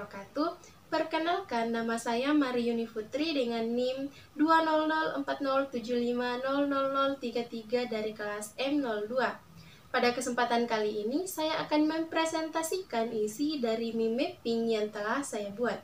wabarakatuh. Perkenalkan, nama saya Mariuni Putri dengan NIM 20040750033 dari kelas M02. Pada kesempatan kali ini, saya akan mempresentasikan isi dari meme mapping yang telah saya buat,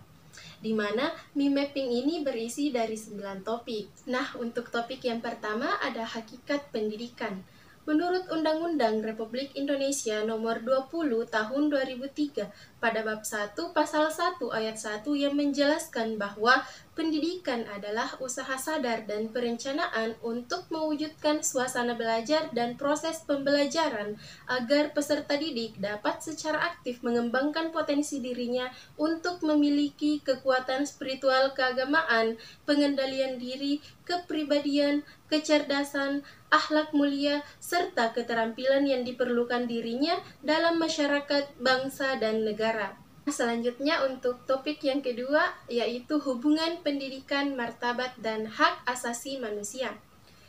di mana meme mapping ini berisi dari 9 topik. Nah, untuk topik yang pertama ada hakikat pendidikan. Menurut Undang-Undang Republik Indonesia Nomor 20 Tahun 2003 pada bab 1 pasal 1 ayat 1 yang menjelaskan bahwa pendidikan adalah usaha sadar dan perencanaan untuk mewujudkan suasana belajar dan proses pembelajaran agar peserta didik dapat secara aktif mengembangkan potensi dirinya untuk memiliki kekuatan spiritual keagamaan, pengendalian diri, kepribadian, kecerdasan, akhlak mulia, serta keterampilan yang diperlukan dirinya dalam masyarakat, bangsa, dan negara. Selanjutnya untuk topik yang kedua, yaitu hubungan pendidikan, martabat, dan hak asasi manusia.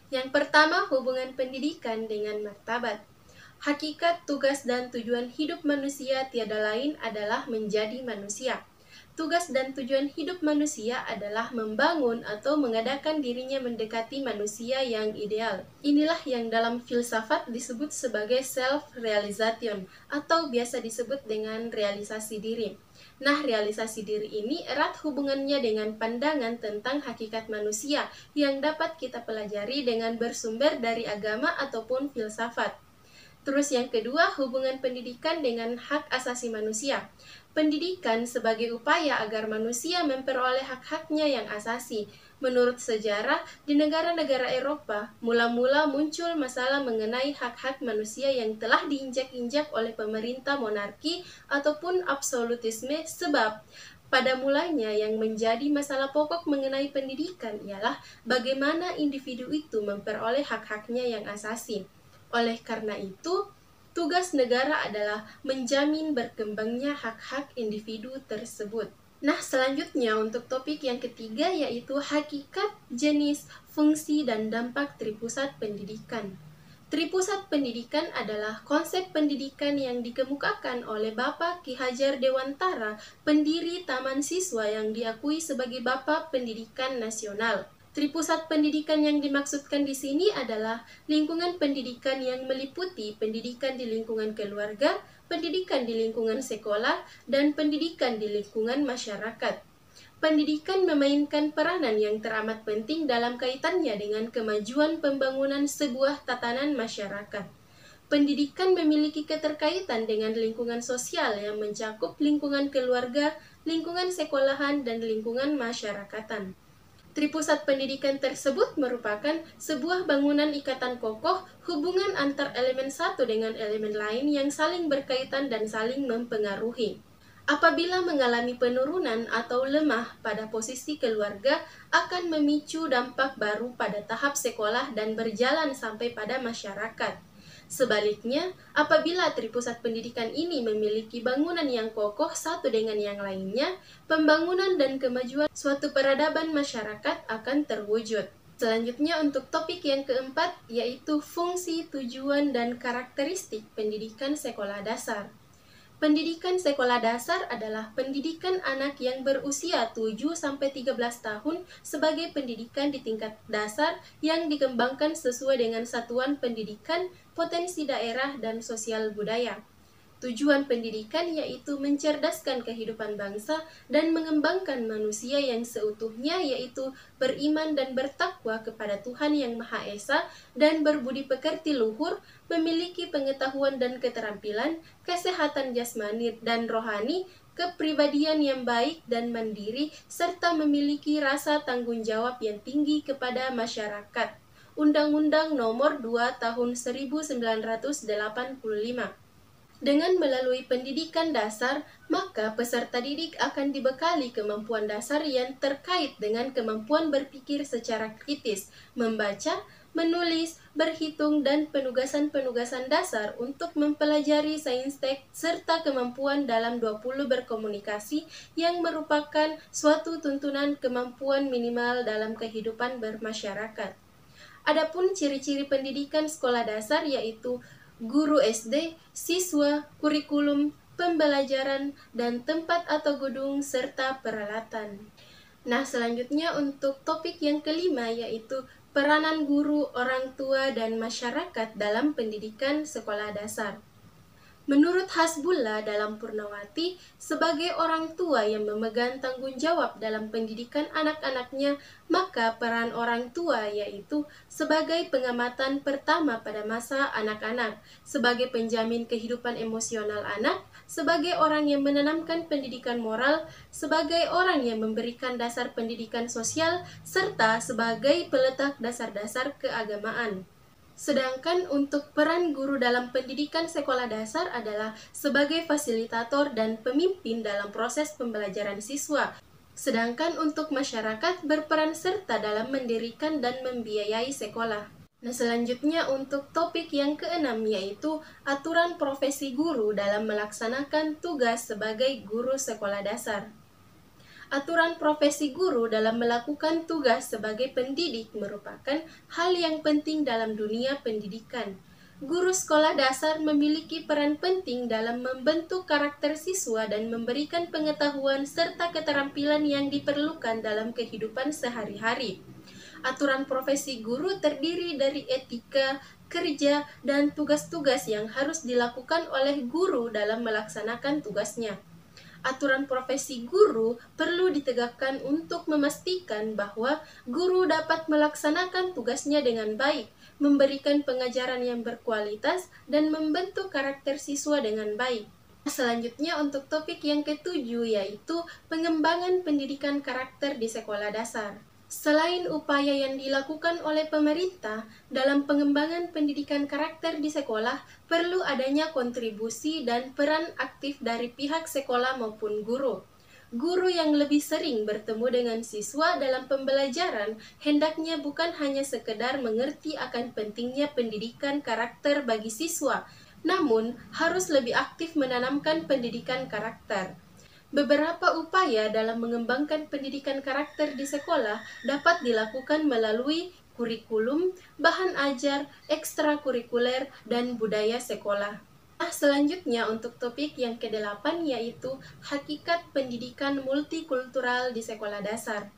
Yang pertama, hubungan pendidikan dengan martabat. Hakikat, tugas, dan tujuan hidup manusia tiada lain adalah menjadi manusia. Tugas dan tujuan hidup manusia adalah membangun atau mengadakan dirinya mendekati manusia yang ideal. Inilah yang dalam filsafat disebut sebagai self-realization atau biasa disebut dengan realisasi diri. Nah, realisasi diri ini erat hubungannya dengan pandangan tentang hakikat manusia yang dapat kita pelajari dengan bersumber dari agama ataupun filsafat. Terus yang kedua, hubungan pendidikan dengan hak asasi manusia. Pendidikan sebagai upaya agar manusia memperoleh hak-haknya yang asasi. Menurut sejarah, di negara-negara Eropa, mula-mula muncul masalah mengenai hak-hak manusia yang telah diinjak-injak oleh pemerintah monarki ataupun absolutisme, sebab pada mulanya yang menjadi masalah pokok mengenai pendidikan ialah bagaimana individu itu memperoleh hak-haknya yang asasi. Oleh karena itu, tugas negara adalah menjamin berkembangnya hak-hak individu tersebut. Nah, selanjutnya untuk topik yang ketiga yaitu hakikat, jenis, fungsi, dan dampak tripusat pendidikan. Tripusat pendidikan adalah konsep pendidikan yang dikemukakan oleh Bapak Ki Hajar Dewantara, pendiri Taman Siswa yang diakui sebagai Bapak Pendidikan Nasional. Tripusat pendidikan yang dimaksudkan di sini adalah lingkungan pendidikan yang meliputi pendidikan di lingkungan keluarga, pendidikan di lingkungan sekolah, dan pendidikan di lingkungan masyarakat. Pendidikan memainkan peranan yang teramat penting dalam kaitannya dengan kemajuan pembangunan sebuah tatanan masyarakat. Pendidikan memiliki keterkaitan dengan lingkungan sosial yang mencakup lingkungan keluarga, lingkungan sekolahan, dan lingkungan masyarakatan. Tripusat pendidikan tersebut merupakan sebuah bangunan ikatan kokoh hubungan antar elemen satu dengan elemen lain yang saling berkaitan dan saling mempengaruhi. Apabila mengalami penurunan atau lemah pada posisi keluarga, akan memicu dampak baru pada tahap sekolah dan berjalan sampai pada masyarakat. Sebaliknya, apabila tripusat pendidikan ini memiliki bangunan yang kokoh satu dengan yang lainnya, pembangunan dan kemajuan suatu peradaban masyarakat akan terwujud. Selanjutnya untuk topik yang keempat, yaitu fungsi, tujuan, dan karakteristik pendidikan sekolah dasar. Pendidikan sekolah dasar adalah pendidikan anak yang berusia 7-13 tahun sebagai pendidikan di tingkat dasar yang dikembangkan sesuai dengan satuan pendidikan, potensi daerah, dan sosial budaya. Tujuan pendidikan yaitu mencerdaskan kehidupan bangsa dan mengembangkan manusia yang seutuhnya, yaitu beriman dan bertakwa kepada Tuhan Yang Maha Esa dan berbudi pekerti luhur, memiliki pengetahuan dan keterampilan, kesehatan jasmani dan rohani, kepribadian yang baik dan mandiri, serta memiliki rasa tanggung jawab yang tinggi kepada masyarakat. Undang-Undang Nomor 2 Tahun 1985. Dengan melalui pendidikan dasar, maka peserta didik akan dibekali kemampuan dasar yang terkait dengan kemampuan berpikir secara kritis, membaca, menulis, berhitung, dan penugasan-penugasan dasar untuk mempelajari sains teks serta kemampuan dalam 20 berkomunikasi yang merupakan suatu tuntunan kemampuan minimal dalam kehidupan bermasyarakat. Adapun ciri-ciri pendidikan sekolah dasar yaitu guru SD, siswa, kurikulum, pembelajaran, dan tempat atau gedung serta peralatan. Nah, selanjutnya untuk topik yang kelima yaitu peranan guru, orang tua, dan masyarakat dalam pendidikan sekolah dasar. Menurut Hasbullah dalam Purnawati, sebagai orang tua yang memegang tanggung jawab dalam pendidikan anak-anaknya, maka peran orang tua yaitu sebagai pengamatan pertama pada masa anak-anak, sebagai penjamin kehidupan emosional anak, sebagai orang yang menanamkan pendidikan moral, sebagai orang yang memberikan dasar pendidikan sosial, serta sebagai peletak dasar-dasar keagamaan. Sedangkan untuk peran guru dalam pendidikan sekolah dasar adalah sebagai fasilitator dan pemimpin dalam proses pembelajaran siswa. Sedangkan untuk masyarakat berperan serta dalam mendirikan dan membiayai sekolah. Nah, selanjutnya untuk topik yang keenam yaitu aturan profesi guru dalam melaksanakan tugas sebagai guru sekolah dasar. Aturan profesi guru dalam melakukan tugas sebagai pendidik merupakan hal yang penting dalam dunia pendidikan. Guru sekolah dasar memiliki peran penting dalam membentuk karakter siswa dan memberikan pengetahuan serta keterampilan yang diperlukan dalam kehidupan sehari-hari. Aturan profesi guru terdiri dari etika, kerja, dan tugas-tugas yang harus dilakukan oleh guru dalam melaksanakan tugasnya. Aturan profesi guru perlu ditegakkan untuk memastikan bahwa guru dapat melaksanakan tugasnya dengan baik, memberikan pengajaran yang berkualitas, dan membentuk karakter siswa dengan baik. Selanjutnya untuk topik yang ketujuh yaitu pengembangan pendidikan karakter di sekolah dasar. Selain upaya yang dilakukan oleh pemerintah dalam pengembangan pendidikan karakter di sekolah, perlu adanya kontribusi dan peran aktif dari pihak sekolah maupun guru. Guru yang lebih sering bertemu dengan siswa dalam pembelajaran hendaknya bukan hanya sekedar mengerti akan pentingnya pendidikan karakter bagi siswa, namun harus lebih aktif menanamkan pendidikan karakter. Beberapa upaya dalam mengembangkan pendidikan karakter di sekolah dapat dilakukan melalui kurikulum, bahan ajar, ekstrakurikuler, dan budaya sekolah. Nah, selanjutnya untuk topik yang ke-8 yaitu hakikat pendidikan multikultural di sekolah dasar.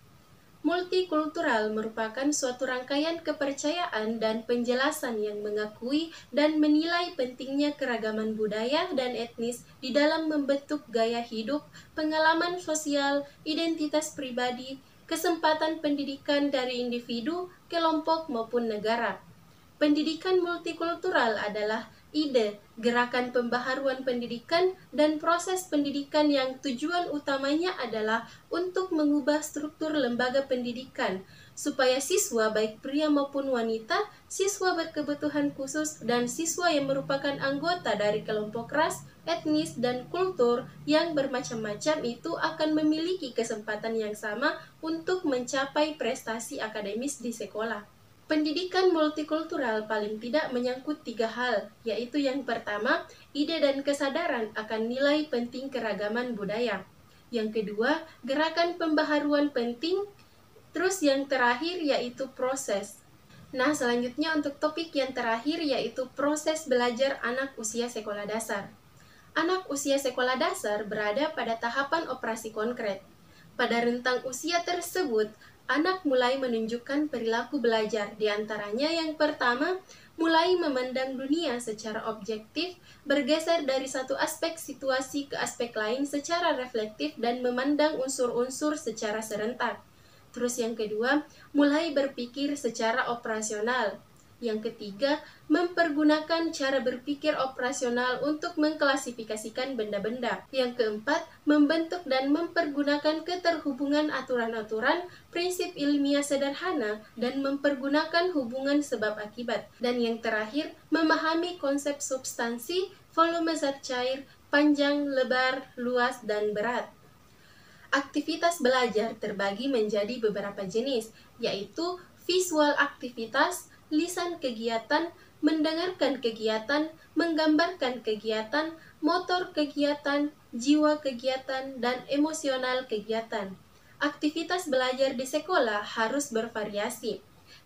Multikultural merupakan suatu rangkaian kepercayaan dan penjelasan yang mengakui dan menilai pentingnya keragaman budaya dan etnis di dalam membentuk gaya hidup, pengalaman sosial, identitas pribadi, kesempatan pendidikan dari individu, kelompok maupun negara. Pendidikan multikultural adalah ide, gerakan pembaharuan pendidikan, dan proses pendidikan yang tujuan utamanya adalah untuk mengubah struktur lembaga pendidikan, supaya siswa baik pria maupun wanita, siswa berkebutuhan khusus, dan siswa yang merupakan anggota dari kelompok ras, etnis, dan kultur yang bermacam-macam itu akan memiliki kesempatan yang sama untuk mencapai prestasi akademis di sekolah. Pendidikan multikultural paling tidak menyangkut 3 hal, yaitu yang pertama, ide dan kesadaran akan nilai penting keragaman budaya. Yang kedua, gerakan pembaharuan penting. Terus yang terakhir yaitu proses. Nah, selanjutnya untuk topik yang terakhir yaitu proses belajar anak usia sekolah dasar. Anak usia sekolah dasar berada pada tahapan operasi konkret. Pada rentang usia tersebut, anak mulai menunjukkan perilaku belajar, di antaranya yang pertama, mulai memandang dunia secara objektif, bergeser dari satu aspek situasi ke aspek lain secara reflektif dan memandang unsur-unsur secara serentak. Terus yang kedua, mulai berpikir secara operasional. Yang ketiga, mempergunakan cara berpikir operasional untuk mengklasifikasikan benda-benda. Yang keempat, membentuk dan mempergunakan keterhubungan aturan-aturan, prinsip ilmiah sederhana, dan mempergunakan hubungan sebab akibat. Dan yang terakhir, memahami konsep substansi, volume zat cair, panjang, lebar, luas, dan berat. Aktivitas belajar terbagi menjadi beberapa jenis, yaitu visual aktivitas, lisan kegiatan, mendengarkan kegiatan, menggambarkan kegiatan, motor kegiatan, jiwa kegiatan, dan emosional kegiatan. Aktivitas belajar di sekolah harus bervariasi.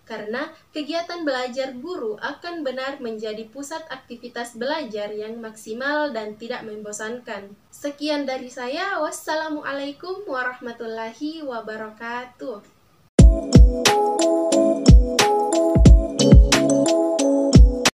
karena kegiatan belajar guru akan benar menjadi pusat aktivitas belajar yang maksimal dan tidak membosankan. Sekian dari saya, wassalamualaikum warahmatullahi wabarakatuh.